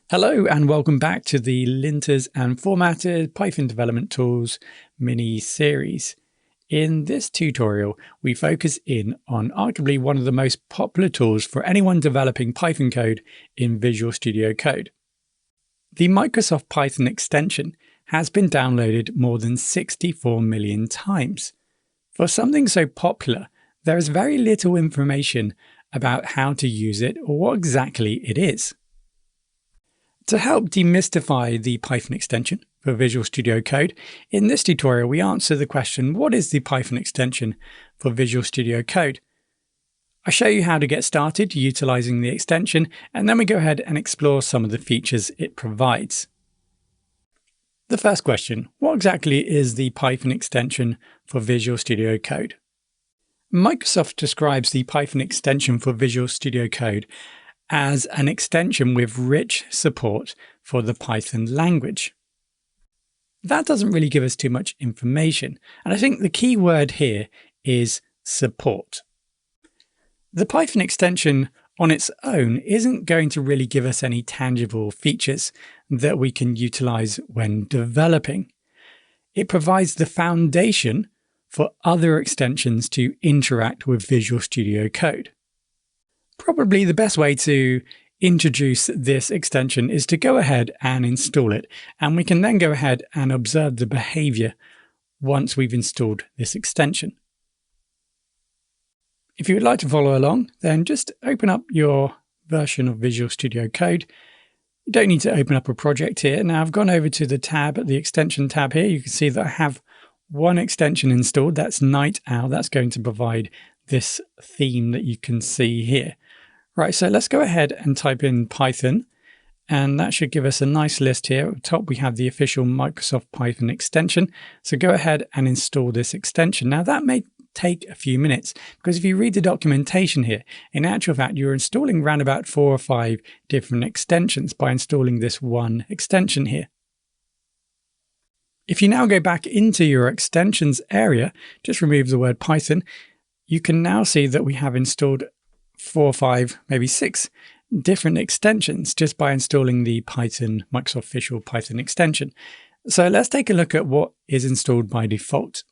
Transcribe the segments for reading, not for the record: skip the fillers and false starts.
Hello and welcome back to the Linters and Formatted Python Development Tools mini-series. In this tutorial, we focus in on arguably one of the most popular tools for anyone developing Python code in Visual Studio Code. The Microsoft Python extension has been downloaded more than 64 million times. For something so popular, there is very little information about how to use it or what exactly it is. To help demystify the Python extension for Visual Studio Code, in this tutorial we answer the question, what is the Python extension for Visual Studio Code? I show you how to get started utilizing the extension, and then we go ahead and explore some of the features it provides. The first question, what exactly is the Python extension for Visual Studio Code? Microsoft describes the Python extension for Visual Studio Code as an extension with rich support for the Python language. That doesn't really give us too much information, and I think the key word here is support. The Python extension on its own isn't going to really give us any tangible features that we can utilize when developing. It provides the foundation for other extensions to interact with Visual Studio Code. Probably the best way to introduce this extension is to go ahead and install it, and we can then go ahead and observe the behavior once we've installed this extension. If you would like to follow along, then just open up your version of Visual Studio Code. You don't need to open up a project here. Now I've gone over to the extension tab here. You can see that I have one extension installed. That's Night Owl. That's going to provide this theme that you can see here. Right, so let's go ahead and type in Python, and that should give us a nice list here. At the top, we have the official Microsoft Python extension. So go ahead and install this extension. Now that may take a few minutes, because if you read the documentation here, in actual fact, you're installing around about 4 or 5 different extensions by installing this one extension here. If you now go back into your extensions area, just remove the word Python, you can now see that we have installed 4 or 5, maybe 6 different extensions just by installing the Microsoft official Python extension. So let's take a look at what is installed by default.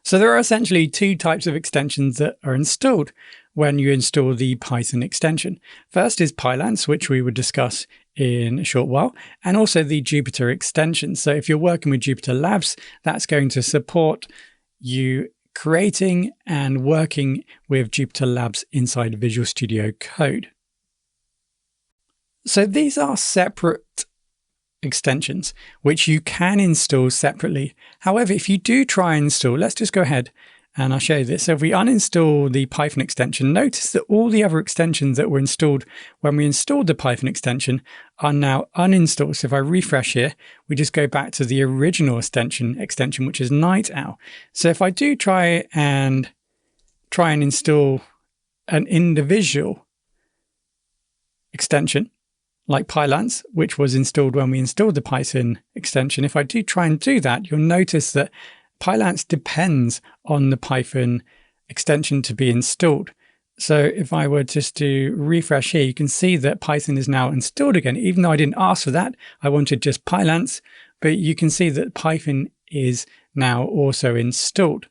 So there are essentially 2 types of extensions that are installed when you install the Python extension. First is Pylance, which we would discuss in a short while, and also the Jupyter extension. So if you're working with Jupyter Labs, that's going to support you creating and working with Jupyter Labs inside Visual Studio Code. So these are separate extensions which you can install separately. However, if you do try and install, let's just go ahead and I'll show you this. So if we uninstall the Python extension, notice that all the other extensions that were installed when we installed the Python extension are now uninstalled. So if I refresh here, we just go back to the original extension, which is Night Owl. So if I do try and install an individual extension like Pylance, which was installed when we installed the Python extension, if I do try and do that, you'll notice that Pylance depends on the Python extension to be installed. So if I were just to refresh here, you can see that Python is now installed again, even though I didn't ask for that. I wanted just Pylance, but you can see that Python is now also installed.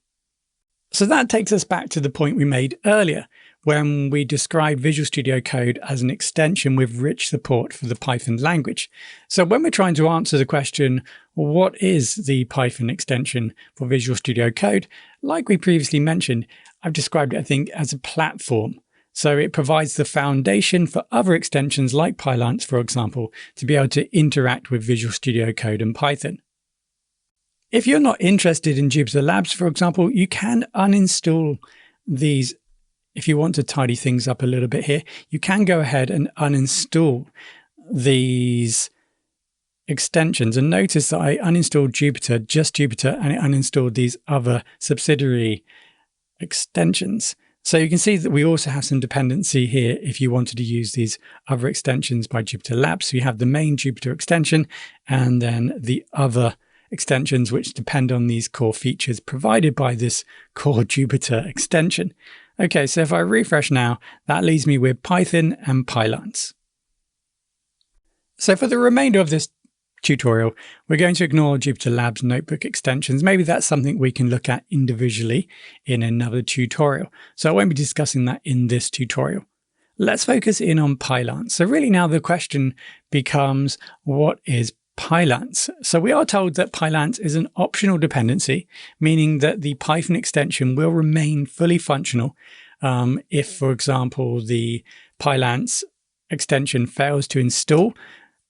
So that takes us back to the point we made earlier when we described Visual Studio Code as an extension with rich support for the Python language. So when we're trying to answer the question, what is the Python extension for Visual Studio Code? Like we previously mentioned, I've described it, I think, as a platform. So it provides the foundation for other extensions like Pylance, for example, to be able to interact with Visual Studio Code and Python. If you're not interested in Jupyter Labs, for example, you can uninstall these. If you want to tidy things up a little bit here, you can go ahead and uninstall these extensions. And notice that I uninstalled Jupyter, just Jupyter, and it uninstalled these other subsidiary extensions. So you can see that we also have some dependency here if you wanted to use these other extensions by Jupyter Labs. So you have the main Jupyter extension and then the other extensions which depend on these core features provided by this core Jupyter extension. Okay, so if I refresh now, that leaves me with Python and Pylance. So for the remainder of this tutorial, we're going to ignore Jupyter Labs notebook extensions. Maybe that's something we can look at individually in another tutorial. So I won't be discussing that in this tutorial. Let's focus in on Pylance. So really now the question becomes, what is Pylance? So we are told that Pylance is an optional dependency, meaning that the Python extension will remain fully functional if, for example, the Pylance extension fails to install,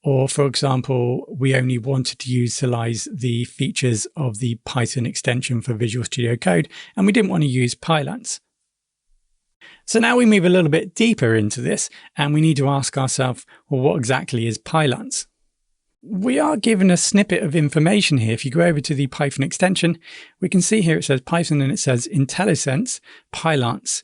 or, for example, we only wanted to utilize the features of the Python extension for Visual Studio Code, and we didn't want to use Pylance. So now we move a little bit deeper into this, and we need to ask ourselves, well, what exactly is Pylance? We are given a snippet of information here. If you go over to the Python extension, we can see here it says Python and it says Intellisense Pylance.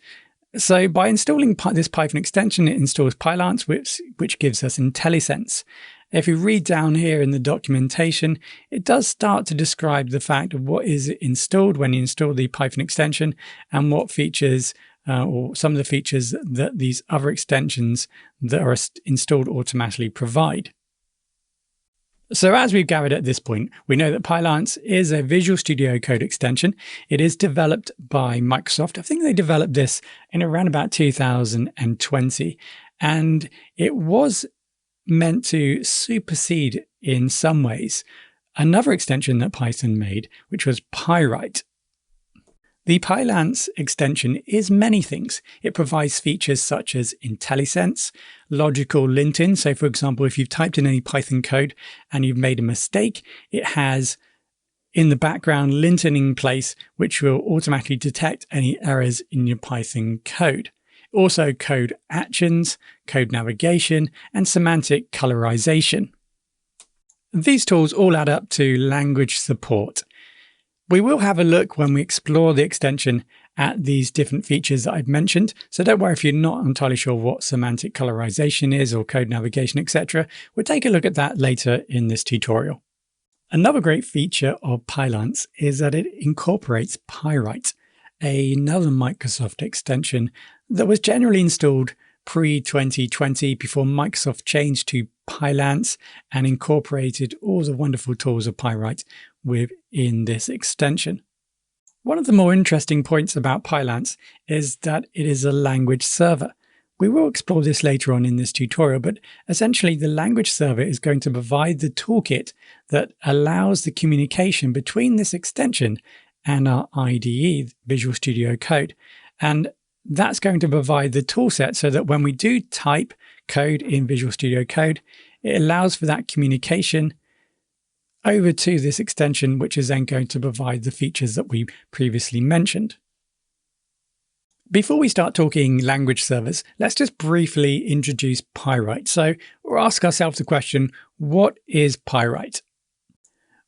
So by installing this Python extension, it installs Pylance, which gives us Intellisense. If you read down here in the documentation, it does start to describe the fact of what is installed when you install the Python extension and what features or some of the features that these other extensions that are installed automatically provide. So as we've gathered at this point, we know that Pylance is a Visual Studio Code extension. It is developed by Microsoft. I think they developed this in around about 2020, and it was meant to supersede in some ways another extension that Python made, which was Pyrite. The Pylance extension is many things. It provides features such as IntelliSense, logical linting. So for example, if you've typed in any Python code and you've made a mistake, it has in the background linting in place, which will automatically detect any errors in your Python code. Also code actions, code navigation, and semantic colorization. These tools all add up to language support. We will have a look when we explore the extension at these different features that I've mentioned. So don't worry if you're not entirely sure what semantic colorization is or code navigation, etc. We'll take a look at that later in this tutorial. Another great feature of Pylance is that it incorporates Pyrite, another Microsoft extension that was generally installed pre-2020 before Microsoft changed to Pylance and incorporated all the wonderful tools of Pyrite within this extension. One of the more interesting points about Pylance is that it is a language server. We will explore this later on in this tutorial, but essentially the language server is going to provide the toolkit that allows the communication between this extension and our IDE, Visual Studio Code. And that's going to provide the toolset so that when we do type code in Visual Studio Code, it allows for that communication over to this extension, which is then going to provide the features that we previously mentioned. Before we start talking language servers, let's just briefly introduce Pyrite. So we'll ask ourselves the question, what is Pyrite?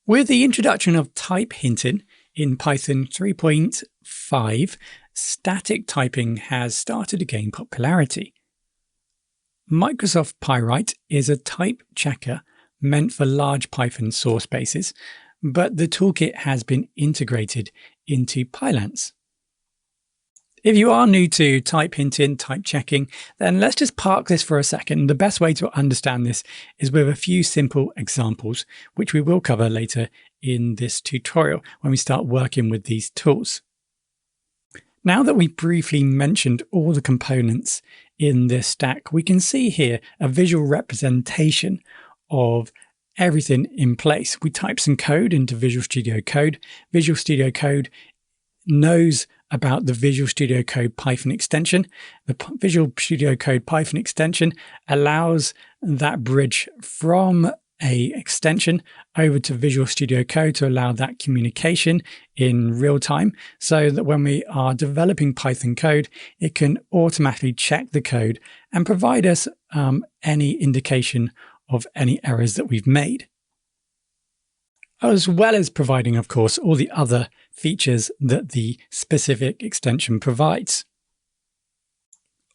With the introduction of type hinting in Python 3.5, static typing has started to gain popularity. Microsoft Pyrite is a type checker meant for large Python source bases, but the toolkit has been integrated into Pylance. If you are new to type hinting, type checking, then let's just park this for a second. The best way to understand this is with a few simple examples, which we will cover later in this tutorial when we start working with these tools. Now that we briefly mentioned all the components in this stack, we can see here a visual representation of everything in place. We type some code into Visual Studio Code. Visual Studio Code knows about the Visual Studio Code Python extension. The Visual Studio Code Python extension allows that bridge from a extension over to Visual Studio Code to allow that communication in real time, so that when we are developing Python code, it can automatically check the code and provide us any indication of any errors that we've made, as well as providing, of course, all the other features that the specific extension provides.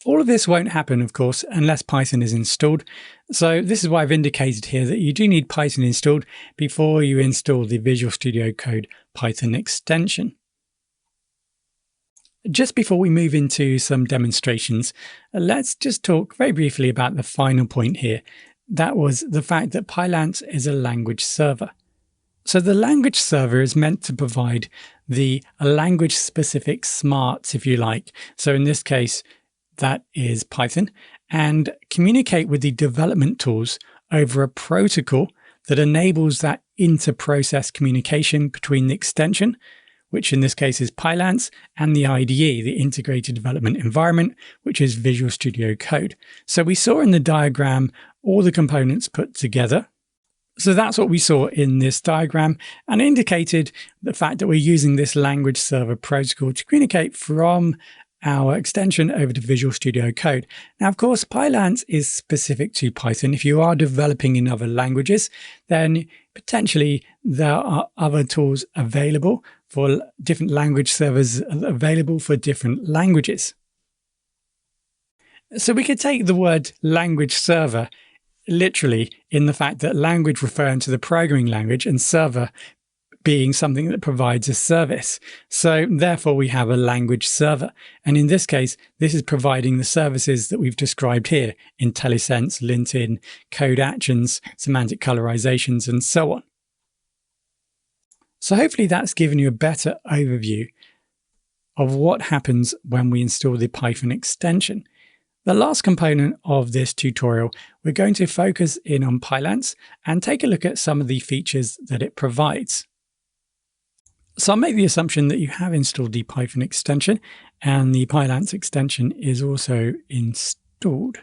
All of this won't happen, of course, unless Python is installed. So this is why I've indicated here that you do need Python installed before you install the Visual Studio Code Python extension. Just before we move into some demonstrations, let's just talk very briefly about the final point here, that was the fact that Pylance is a language server. So the language server is meant to provide the language-specific smarts, if you like. So in this case, that is Python, and communicate with the development tools over a protocol that enables that inter-process communication between the extension, which in this case is Pylance, and the IDE, the Integrated Development Environment, which is Visual Studio Code. So we saw in the diagram all the components put together. So that's what we saw in this diagram, and indicated the fact that we're using this language server protocol to communicate from our extension over to Visual Studio Code. Now, of course, Pylance is specific to Python. If you are developing in other languages, then potentially there are other tools available for different language servers available for different languages. So we could take the word language server literally in the fact that language referring to the programming language and server being something that provides a service. So therefore we have a language server. And in this case, this is providing the services that we've described here: Intellisense, linting, code actions, semantic colorizations, and so on. So hopefully that's given you a better overview of what happens when we install the Python extension. The last component of this tutorial, we're going to focus in on Pylance and take a look at some of the features that it provides. So I'll make the assumption that you have installed the Python extension and the Pylance extension is also installed.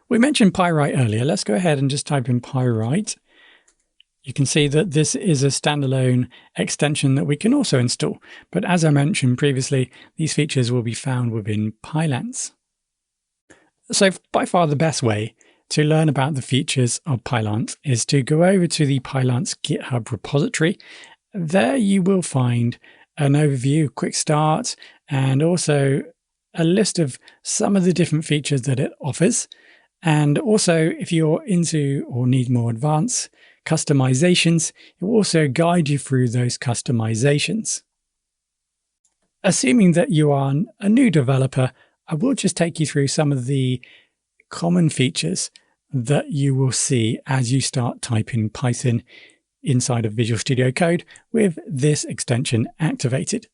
We mentioned Pyrite earlier. Let's go ahead and just type in Pyrite. You can see that this is a standalone extension that we can also install. But as I mentioned previously, these features will be found within Pylance. So by far the best way to learn about the features of Pylance is to go over to the Pylance GitHub repository. There you will find an overview, quick start, and also a list of some of the different features that it offers. And also, if you're into or need more advanced customizations, it will also guide you through those customizations. Assuming that you are a new developer, I will just take you through some of the common features that you will see as you start typing Python inside of Visual Studio Code with this extension activated.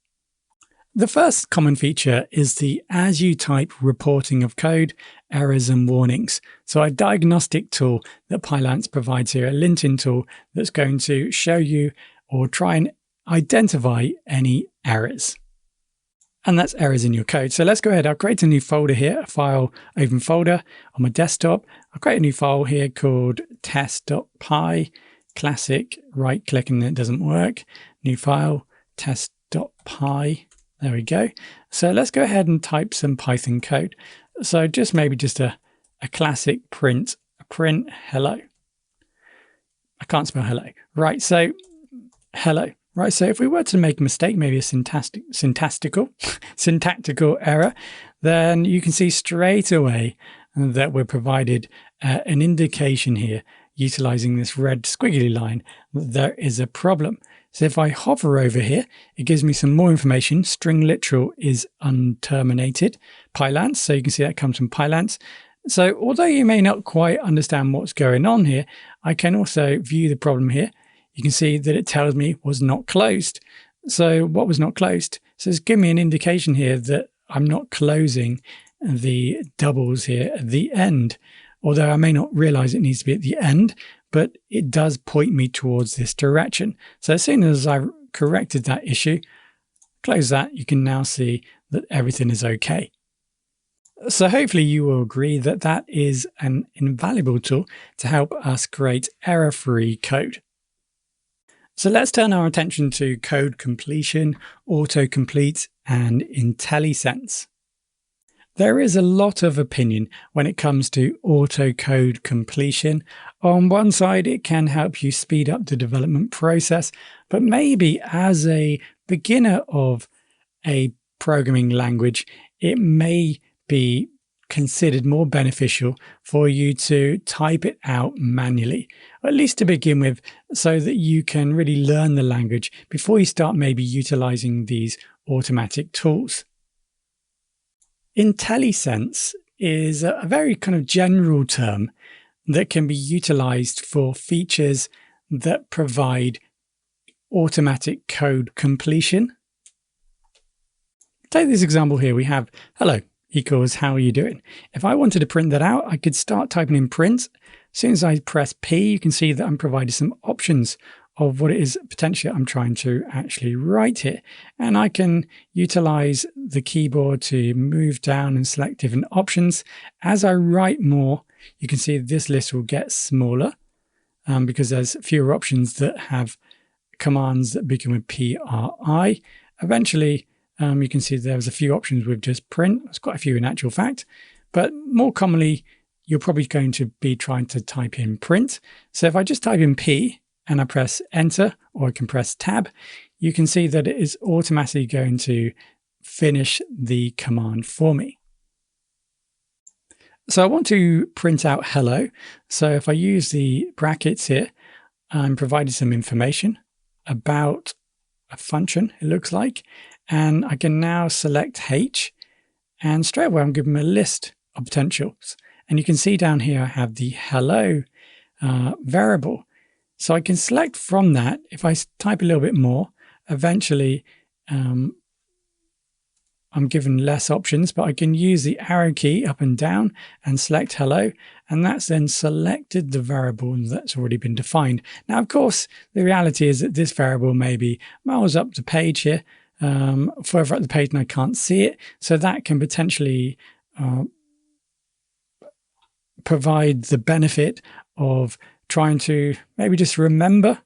The first common feature is the as you type reporting of code, errors and warnings. So a diagnostic tool that Pylance provides here, a linting tool that's going to show you or try and identify any errors. And that's errors in your code. So let's go ahead. I'll create a new folder here, a file open folder on my desktop. I'll create a new file here called test.py. Classic, right click and it doesn't work. New file, test.py. There we go. So let's go ahead and type some Python code. So maybe just a classic print hello. I can't spell hello. Right, so hello. Right, so if we were to make a mistake, maybe a syntactical error, then you can see straight away that we're provided an indication here utilizing this red squiggly line that there is a problem. So if I hover over here, it gives me some more information. String literal is unterminated. Pylance, so you can see that comes from Pylance. So although you may not quite understand what's going on here, I can also view the problem here. You can see that it tells me was not closed. So what was not closed? So it's giving me an indication here that I'm not closing the doubles here at the end. Although I may not realize it needs to be at the end, but it does point me towards this direction. So as soon as I've corrected that issue, close that, you can now see that everything is okay. So hopefully you will agree that that is an invaluable tool to help us create error-free code. So let's turn our attention to code completion, autocomplete, and Intellisense. There is a lot of opinion when it comes to auto code completion. On one side, it can help you speed up the development process, but maybe as a beginner of a programming language, it may be considered more beneficial for you to type it out manually, or at least to begin with, so that you can really learn the language before you start maybe utilizing these automatic tools. Intellisense is a very kind of general term that can be utilized for features that provide automatic code completion. Take this example here. We have hello equals how are you doing? If I wanted to print that out, I could start typing in print. As soon as I press P, you can see that I'm provided some options of what it is potentially I'm trying to actually write here. And I can utilize the keyboard to move down and select different options. As I write more, you can see this list will get smaller because there's fewer options that have commands that begin with PRI. Eventually, you can see there's a few options with just print. There's quite a few in actual fact, but more commonly, you're probably going to be trying to type in print. So if I just type in P and I press enter, or I can press tab, you can see that it is automatically going to finish the command for me. So I want to print out hello. So if I use the brackets here, I'm provided some information about a function, it looks like, and I can now select H, and straight away I'm given a list of potentials. And you can see down here I have the hello variable. So I can select from that. If I type a little bit more, eventually I'm given less options, but I can use the arrow key up and down and select hello, and that's then selected the variable that's already been defined. Now, of course, the reality is that this variable may be miles up the page here, further up the page and I can't see it, so that can potentially provide the benefit of trying to maybe just remember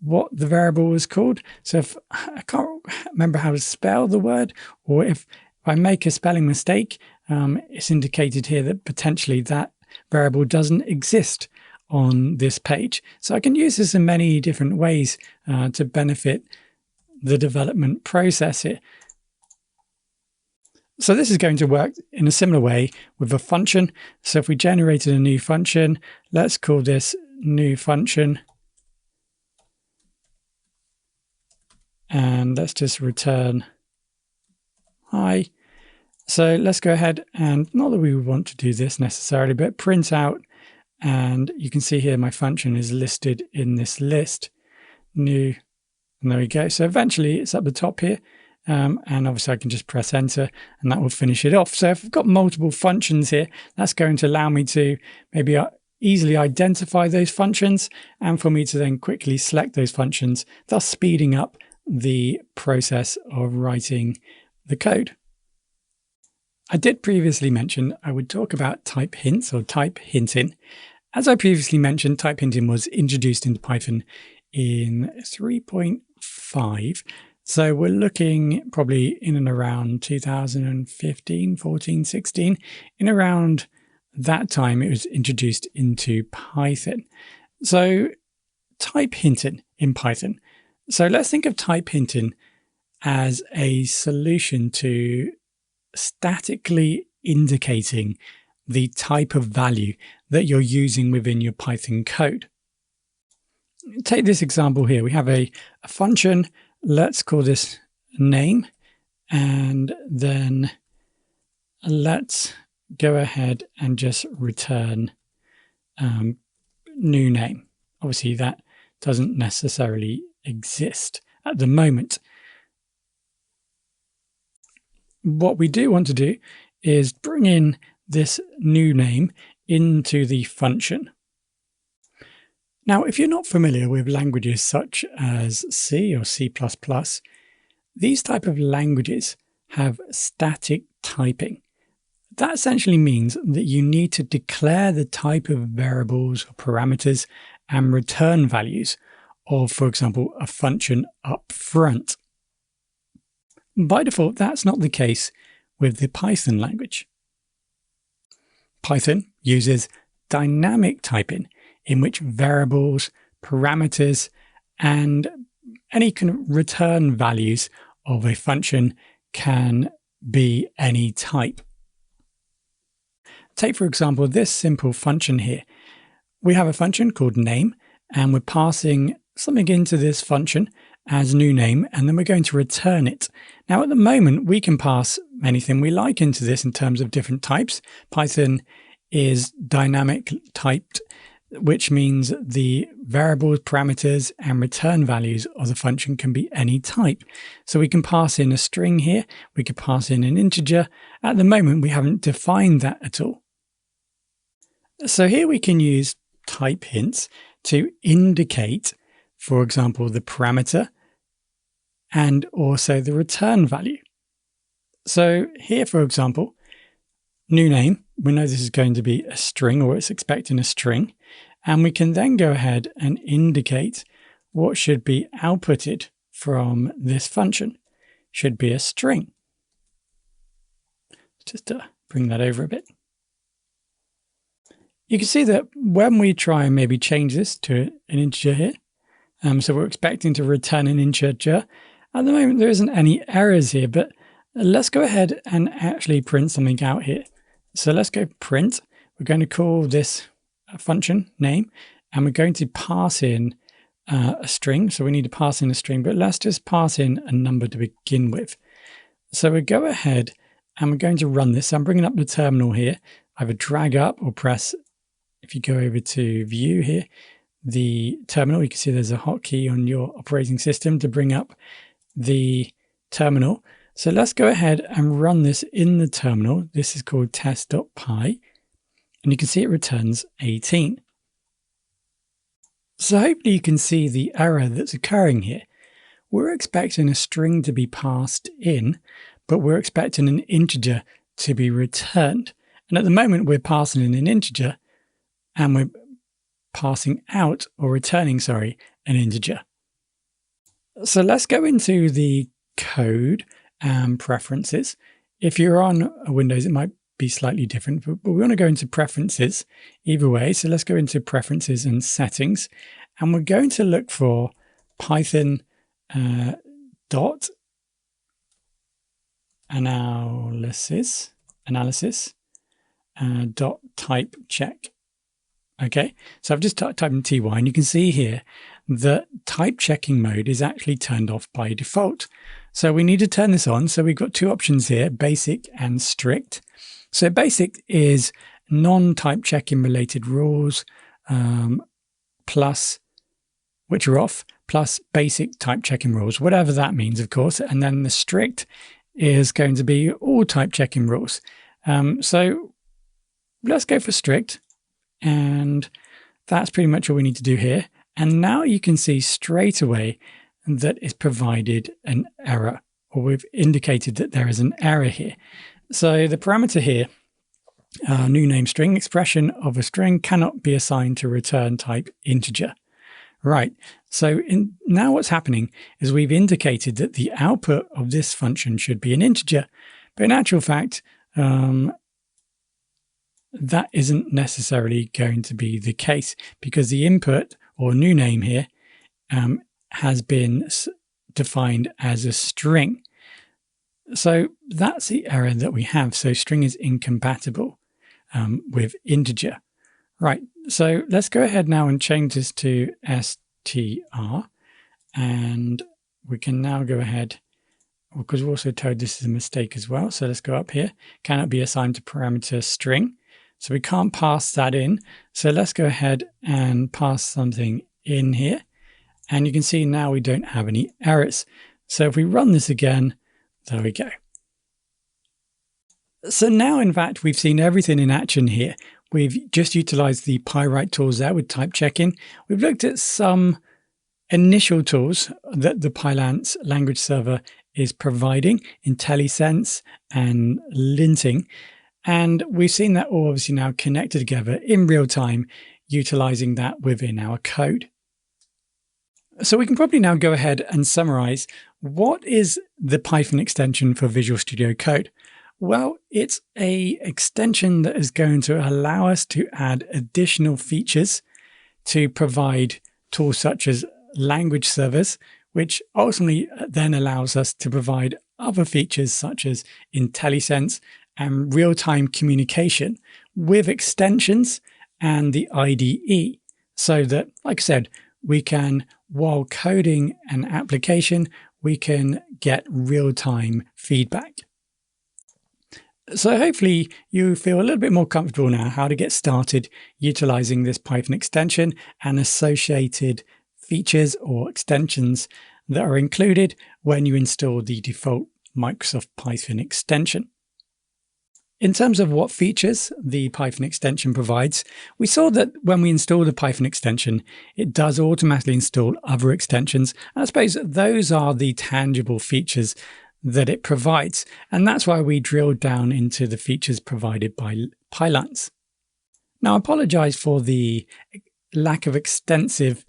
what the variable was called. So if I can't remember how to spell the word, or if I make a spelling mistake, it's indicated here that potentially that variable doesn't exist on this page. So I can use this in many different ways to benefit the development process here. So this is going to work in a similar way with a function. So if we generated a new function, let's call this new function. And let's just return hi. So let's go ahead and, not that we would want to do this necessarily, but print out. And you can see here my function is listed in this list, new, and there we go. So eventually it's up the top here. And obviously I can just press enter and that will finish it off. So if I've got multiple functions here, that's going to allow me to maybe easily identify those functions and for me to then quickly select those functions, thus speeding up the process of writing the code. I did previously mention I would talk about type hints or type hinting. As I previously mentioned, type hinting was introduced into Python in 3.5. So we're looking probably in and around 2015, 14, 16. In around that time, it was introduced into Python. So type hinting in Python. So let's think of type hinting as a solution to statically indicating the type of value that you're using within your Python code. Take this example here. We have a function. Let's call this name, and then let's go ahead and just return new name. Obviously, that doesn't necessarily exist at the moment. What we do want to do is bring in this new name into the function. Now, if you're not familiar with languages such as C or C++, these type of languages have static typing. That essentially means that you need to declare the type of variables or parameters and return values of, for example, a function up front. By default, that's not the case with the Python language. Python uses dynamic typing, in which variables, parameters, and any kind of return values of a function can be any type. Take, for example, this simple function here. We have a function called name, and we're passing something into this function as new name, and then we're going to return it. Now, at the moment, we can pass anything we like into this in terms of different types. Python is dynamic typed, which means the variables, parameters, and return values of the function can be any type. So we can pass in a string here, we could pass in an integer. At the moment, we haven't defined that at all. So here we can use type hints to indicate, for example, the parameter and also the return value. So here, for example, new name, we know this is going to be a string, or it's expecting a string, and we can then go ahead and indicate what should be outputted from this function. Should be a string. Just to bring that over a bit. You can see that when we try and maybe change this to an integer here, so we're expecting to return an integer. At the moment, there isn't any errors here, but let's go ahead and actually print something out here. So let's go print. We're going to call this function name, and we're going to pass in a string. So we need to pass in a string, but let's just pass in a number to begin with. So we go ahead and we're going to run this. So I'm bringing up the terminal here. Either drag up or press, if you go over to view here, the terminal, you can see there's a hotkey on your operating system to bring up the terminal. So let's go ahead and run this in the terminal. This is called test.py, and you can see it returns 18. So hopefully you can see the error that's occurring here. We're expecting a string to be passed in, but we're expecting an integer to be returned. And at the moment we're passing in an integer and we're passing out, or returning, sorry, an integer. So let's go into the code and preferences. If you're on Windows, it might be slightly different, but we want to go into preferences either way. So let's go into preferences and settings, and we're going to look for Python dot analysis dot type check. Okay, so I've just typed in TY, and you can see here that type checking mode is actually turned off by default. So we need to turn this on. So we've got two options here, basic and strict. So basic is non-type checking related rules, plus, which are off, plus basic type checking rules, whatever that means, of course. And then the strict is going to be all type checking rules. So let's go for strict. And that's pretty much all we need to do here. And now you can see straight away that it's provided an error, or we've indicated that there is an error here. So the parameter here, new name string, expression of a string cannot be assigned to return type integer. Right, so now what's happening is we've indicated that the output of this function should be an integer, but in actual fact, that isn't necessarily going to be the case, because the input, or new name here, has been defined as a string. So that's the error that we have. So string is incompatible with integer. Right, so let's go ahead now and change this to str, and we can now go ahead, because we're also told this is a mistake as well. So let's go up here, cannot be assigned to parameter string. So we can't pass that in. So let's go ahead and pass something in here. And you can see now we don't have any errors. So if we run this again, there we go. So now, in fact, we've seen everything in action here. We've just utilized the Pylance tools there with type checking. We've looked at some initial tools that the Pylance language server is providing, Intellisense and linting. And we've seen that all obviously now connected together in real time, utilizing that within our code. So we can probably now go ahead and summarize, what is the Python extension for Visual Studio Code? Well, it's an extension that is going to allow us to add additional features to provide tools such as language servers, which ultimately then allows us to provide other features such as Intellisense and real-time communication with extensions and the IDE, so that, like I said, we can, while coding an application, we can get real-time feedback. So hopefully you feel a little bit more comfortable now how to get started utilizing this Python extension and associated features or extensions that are included when you install the default Microsoft Python extension. In terms of what features the Python extension provides, we saw that when we install the Python extension, it does automatically install other extensions. And I suppose those are the tangible features that it provides. And that's why we drilled down into the features provided by Pylance. Now, I apologize for the lack of extensive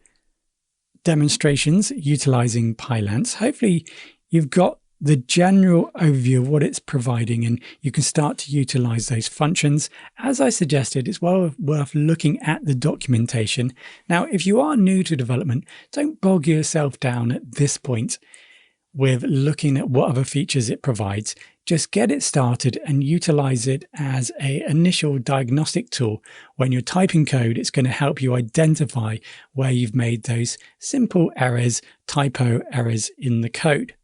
demonstrations utilizing Pylance. Hopefully, you've got the general overview of what it's providing and you can start to utilize those functions. As I suggested, it's well worth looking at the documentation. Now, if you are new to development, don't bog yourself down at this point with looking at what other features it provides. Just get it started and utilize it as an initial diagnostic tool. When you're typing code, it's going to help you identify where you've made those simple errors, typo errors in the code.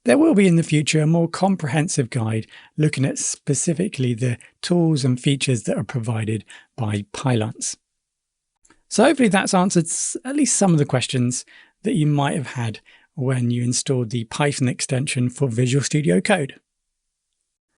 There will be in the future a more comprehensive guide looking at specifically the tools and features that are provided by Pylance. So hopefully that's answered at least some of the questions that you might have had when you installed the Python extension for Visual Studio Code.